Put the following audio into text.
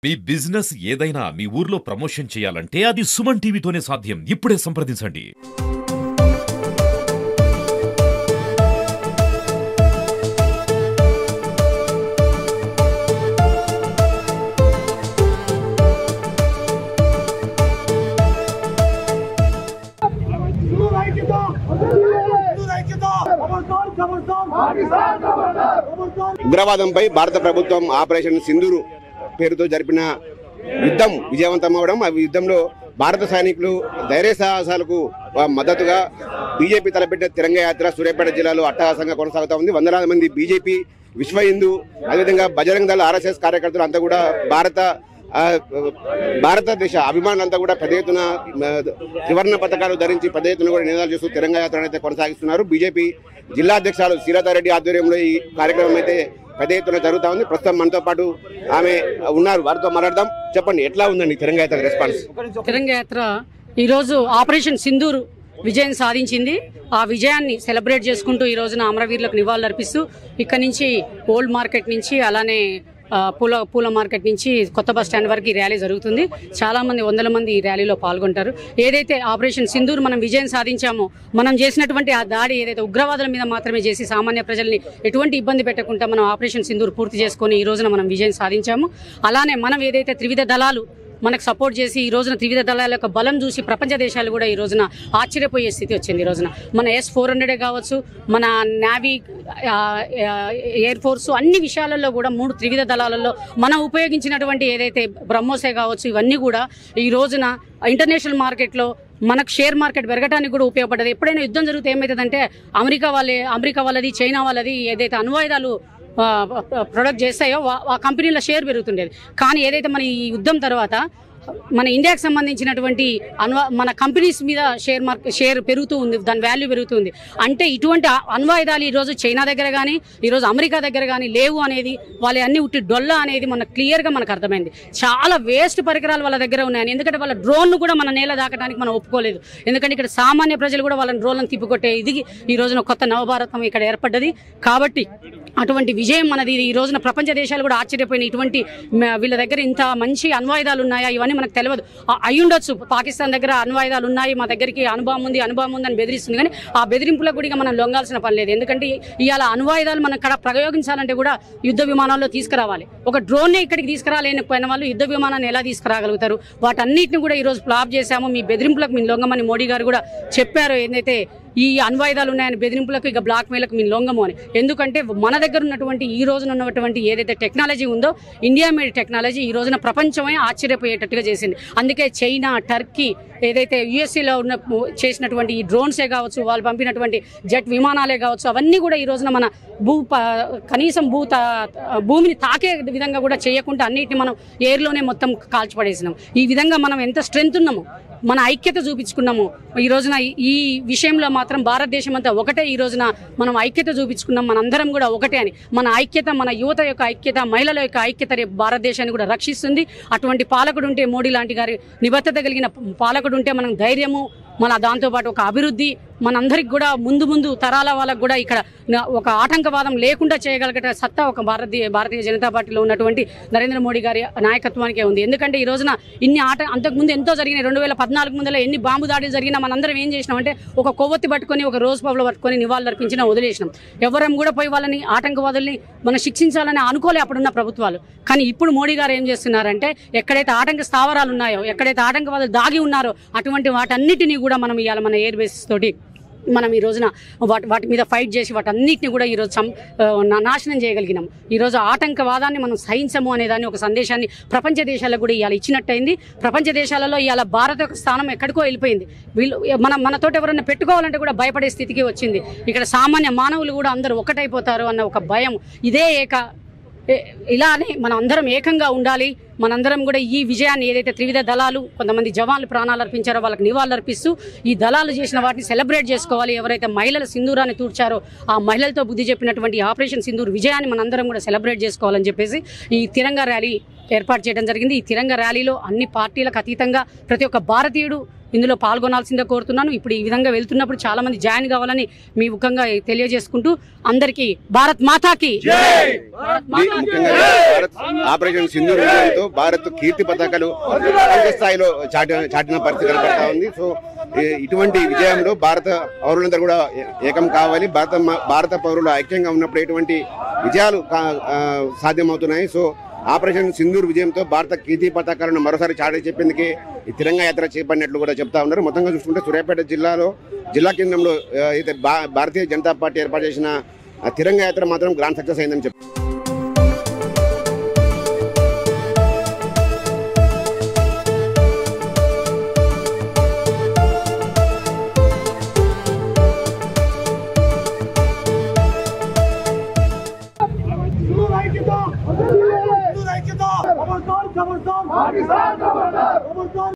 మీ business ఏదైనా మీ ఊర్లో promotion చేయాలంటే అది సుమన్ టీవీతోనే సాధ్యం. ఇప్పుడే సంప్రదించండి. ఉగ్రవాదంపై భారత ప్రభుత్వం ఆపరేషన్ సింధూరు పేరుతో జరిపిన యుద్ధం విజయవంతమవడం, ఆ యుద్ధంలో భారత సైనికులు ధైర్య సాహసాలకు మద్దతుగా బీజేపీ తలపెట్టిన తిరంగ యాత్ర సూర్యాపేట జిల్లాలో అట్టహాసంగా కొనసాగుతూ ఉంది. వందలాది మంది బీజేపీ, విశ్వ హిందూ, అదేవిధంగా బజరంగ దళ, ఆర్ఎస్ఎస్ కార్యకర్తలు అంతా కూడా భారతదేశ అభిమానులంతా కూడా పెద్ద ఎత్తున త్రివర్ణ పథకాలు ధరించి పెద్ద ఎత్తున కూడా నినాదాలు చేస్తూ తిరంగ యాత్రను అయితే కొనసాగిస్తున్నారు. బీజేపీ జిల్లా అధ్యక్షులు శ్రీలతారెడ్డి ఆధ్వర్యంలో ఈ కార్యక్రమం అయితే పెద్ద ఎత్తున జరుగుతూ ఉంది. ప్రస్తుతం మనతో పాటు ఆమె ఉన్నారు, వారితో మాట్లాడదాం. చెప్పండి, ఎట్లా ఉందండి తిరంగ యాత్ర రెస్పాన్స్? తిరంగ యాత్ర ఈరోజు ఆపరేషన్ సింధూర్ విజయం సాధించింది. ఆ విజయాన్ని సెలబ్రేట్ చేసుకుంటూ ఈ రోజున అమరవీరులకు నివాళులు అర్పిస్తూ ఇక్కడ నుంచి ఓల్డ్ మార్కెట్ నుంచి అలానే పూల మార్కెట్ నుంచి కొత్త బస్ స్టాండ్ వరకు ఈ ర్యాలీ జరుగుతుంది. చాలా మంది, వందల మంది ఈ ర్యాలీలో పాల్గొంటారు. ఏదైతే ఆపరేషన్ సింధూర్ మనం విజయం సాధించామో, మనం చేసినటువంటి ఆ దాడి ఏదైతే ఉగ్రవాదుల మీద మాత్రమే చేసి సామాన్య ప్రజల్ని ఎటువంటి ఇబ్బంది పెట్టకుండా మనం ఆపరేషన్ సింధూర్ పూర్తి చేసుకొని ఈ రోజున మనం విజయం సాధించాము. అలానే మనం ఏదైతే త్రివిధ దళాలు మనకు సపోర్ట్ చేసి ఈ రోజున త్రివిధ దళాల యొక్క బలం చూసి ప్రపంచ దేశాలు కూడా ఈ రోజున ఆశ్చర్యపోయే స్థితి వచ్చింది. ఈ రోజున మన S-400 కావచ్చు, మన నేవీ, ఎయిర్ ఫోర్సు, అన్ని విషయాలలో కూడా 3 త్రివిధ దళాలలో మనం ఉపయోగించినటువంటి ఏదైతే బ్రహ్మోసే కావచ్చు, ఇవన్నీ కూడా ఈ రోజున ఇంటర్నేషనల్ మార్కెట్లో మనకు షేర్ మార్కెట్ పెరగడానికి కూడా ఉపయోగపడ్డది. ఎప్పుడైనా యుద్ధం జరిగితే ఏమవుతుందంటే అమెరికా వాళ్ళది, చైనా వాళ్ళది ఏదైతే అణ్వాయుధాలు ప్రొడక్ట్ చేస్తాయో ఆ కంపెనీల షేర్ పెరుగుతుండేది. కానీ ఏదైతే మన ఈ యుద్ధం తర్వాత మన ఇండియాకి సంబంధించినటువంటి మన కంపెనీస్ మీద షేర్ పెరుగుతూ ఉంది, దాని వాల్యూ పెరుగుతుంది. అంటే ఇటువంటి అణ్వాయుధాలు ఈరోజు చైనా దగ్గర కానీ, ఈరోజు అమెరికా దగ్గర కానీ లేవు అనేది, వాళ్ళ అన్ని ఉట్టి డొల్ల అనేది మనకు క్లియర్గా మనకు అర్థమైంది. చాలా వేస్ట్ పరికరాలు వాళ్ళ దగ్గర ఉన్నాయని. ఎందుకంటే వాళ్ళ డ్రోన్ను కూడా మన నేల దాకడానికి మనం ఒప్పుకోలేదు. ఎందుకంటే ఇక్కడ సామాన్య ప్రజలు కూడా వాళ్ళని డ్రోన్లను తిప్పికొట్టే ఇది ఈ రోజున కొత్త నవభారతం ఇక్కడ ఏర్పడ్డది. కాబట్టి అటువంటి విజయం మనది. ఈ రోజున ప్రపంచ దేశాలు కూడా ఆశ్చర్యపోయిన, ఇటువంటి వీళ్ళ దగ్గర ఇంత మంచి అణ్వాయుధాలు ఉన్నాయా, ఇవన్నీ మనకు తెలియదు. అయ్యుండొచ్చు, పాకిస్తాన్ దగ్గర అణ్వాయుధాలు ఉన్నాయి, మా దగ్గరికి అనుభవం ఉంది అని బెదిరిస్తుంది. కానీ ఆ బెదిరింపులకు కూడా మనం లొంగాల్సిన పని లేదు. ఎందుకంటే ఇవాళ అణ్వాయుధాలు మనం ఇక్కడ ప్రయోగించాలంటే కూడా యుద్ధ విమానాల్లో తీసుకురావాలి. ఒక డ్రోన్నే ఇక్కడికి తీసుకురాలేకపోయిన వాళ్ళు యుద్ధ విమానాన్ని ఎలా తీసుకురాగలుగుతారు? వాటన్నిటిని కూడా ఈరోజు ఫ్లాప్ చేశాము. మీ బెదిరింపులకు మీ లొంగమని మోడీ గారు కూడా చెప్పారు. ఏదైతే ఈ అణ్వాయుధాలు ఉన్నాయని బెదిరింపులకు, ఇక బ్లాక్ మెయిల్కి మీ లొంగము అని. ఎందుకంటే మన దగ్గర ఉన్నటువంటి ఈ రోజున ఉన్నటువంటి ఏదైతే టెక్నాలజీ ఉందో, ఇండియా మేడ్ టెక్నాలజీ ఈ రోజున ప్రపంచమే ఆశ్చర్యపోయేటట్టుగా చేసింది. అందుకే చైనా, టర్కీ, ఏదైతే యుఎస్ఏలో చేసినటువంటి ఈ డ్రోన్సే కావచ్చు, వాళ్ళు పంపినటువంటి జెట్ విమానాలే కావచ్చు, అవన్నీ కూడా ఈ రోజున మన కనీసం భూమిని తాకే విధంగా కూడా చేయకుండా అన్నిటిని మనం ఎయిర్లోనే మొత్తం కాల్చిపడేసినాం. ఈ విధంగా మనం ఎంత స్ట్రెంత్ ఉన్నాము, మన ఐక్యత చూపించుకున్నాము. ఈ రోజున ఈ విషయంలో మాత్రం భారతదేశం అంతా ఒకటే. ఈ రోజున మనం ఐక్యత చూపించుకున్నాం, మనందరం కూడా ఒకటే అని. మన ఐక్యత, మన యువత యొక్క ఐక్యత, మహిళల యొక్క ఐక్యత రేపు భారతదేశాన్ని కూడా రక్షిస్తుంది. అటువంటి పాలకుడు ఉంటే, మోడీ లాంటి గారి నిబద్ధత కలిగిన పాలకుడు ఉంటే మనం ధైర్యము, మన దాంతోపాటు ఒక అభివృద్ధి, మనందరికి కూడా ముందు తరాల వాళ్ళకు కూడా ఇక్కడ ఒక ఆటంకవాదం లేకుండా చేయగలిగే సత్తా ఒక భారతీయ జనతా పార్టీలో ఉన్నటువంటి నరేంద్ర మోడీ గారి నాయకత్వానికే ఉంది. ఎందుకంటే ఈ రోజున ఇన్ని అంతకుముందు ఎంతో జరిగినాయి. 2014 ముందులో ఎన్ని బాంబు దాడులు జరిగినా మనందరం ఏం చేసినామంటే ఒక కొవ్వొత్తి పట్టుకొని, ఒక రోజ్ పబ్లో పట్టుకొని నివాళులు అర్పించినా వదిలేసినాం. ఎవరం కూడా పోయి వాళ్ళని, ఆటంకవాదుల్ని మనం శిక్షించాలని అనుకోలే అప్పుడున్న ప్రభుత్వాలు. కానీ ఇప్పుడు మోడీ గారు ఏం చేస్తున్నారంటే, ఎక్కడైతే ఆటంక స్థావరాలు ఉన్నాయో, ఎక్కడైతే ఆటంకవాదులు దాగి ఉన్నారో అటువంటి వాటన్నిటినీ కూడా మనం ఇవాళ మన ఎయిర్ బేసెస్ తోటి మనం ఈ రోజున వాటి మీద ఫైట్ చేసి వాటన్నిటిని కూడా ఈరోజు నాశనం చేయగలిగినాం. ఈరోజు ఆటంకవాదాన్ని మనం సహించము అనేదాన్ని ఒక సందేశాన్ని ప్రపంచ దేశాలకు కూడా ఇవాళ ఇచ్చినట్టయింది. ప్రపంచ దేశాలలో ఇవాళ భారత యొక్క స్థానం ఎక్కడికో వెళ్ళిపోయింది. వీళ్ళు మనతోటి ఎవరైనా పెట్టుకోవాలంటే కూడా భయపడే స్థితికి వచ్చింది. ఇక్కడ సామాన్య మానవులు కూడా అందరూ ఒకటైపోతారు అన్న ఒక భయం. ఇలానే మనం అందరం ఏకంగా ఉండాలి. మనందరం కూడా ఈ విజయాన్ని, ఏదైతే త్రివిధ దళాలు కొంతమంది జవాన్లు ప్రాణాలు అర్పించారో వాళ్ళకి నివాళులు అర్పిస్తూ ఈ దళాలు చేసిన వాటిని సెలబ్రేట్ చేసుకోవాలి. ఎవరైతే మహిళల సింధూరాన్ని తూర్చారో ఆ మహిళలతో బుద్ధి చెప్పినటువంటి ఆపరేషన్ సింధూర్ విజయాన్ని మనందరం కూడా సెలబ్రేట్ చేసుకోవాలని చెప్పేసి ఈ తిరంగా ర్యాలీ ఏర్పాటు చేయడం జరిగింది. ఈ తిరంగా ర్యాలీలో అన్ని పార్టీలకు అతీతంగా ప్రతి ఒక్క భారతీయుడు ఇందులో పాల్గొనాల్సిందే కోరుతున్నాను. ఇప్పుడు ఈ విధంగా వెళ్తున్నప్పుడు చాలా మంది జాయిన్ కావాలని మీ ముఖంగా తెలియజేసుకుంటూ అందరికీ భారత్ మాతాకి ముఖ్యంగా భారత్ ఆపరేషన్ సింధూర్ విజయంతో భారత్ కీర్తి పతాకాలు ప్రపంచ స్థాయిలో చాటిన పరిస్థితి కనబడతా ఉంది. సో ఇటువంటి విజయంలో భారత పౌరులందరూ కూడా ఏకం కావాలి. భారత పౌరులు ఐక్యంగా ఉన్నప్పుడు ఎటువంటి విజయాలు సాధ్యమవుతున్నాయి. సో ఆపరేషన్ సింధూర్ విజయంతో భారత కీర్తి పతాకాలను మరోసారి చాటి చెప్పేందుకే ఈ తిరంగా యాత్ర చేపట్టినట్లు కూడా చెప్తా ఉన్నారు. మొత్తంగా చూసుకుంటే సూర్యాపేట జిల్లా కేంద్రంలో అయితే భారతీయ జనతా పార్టీ ఏర్పాటు చేసిన తిరంగా యాత్ర మాత్రం గ్రాండ్ సక్సెస్ అయిందని చెప్పారు. खबरदार खबरदार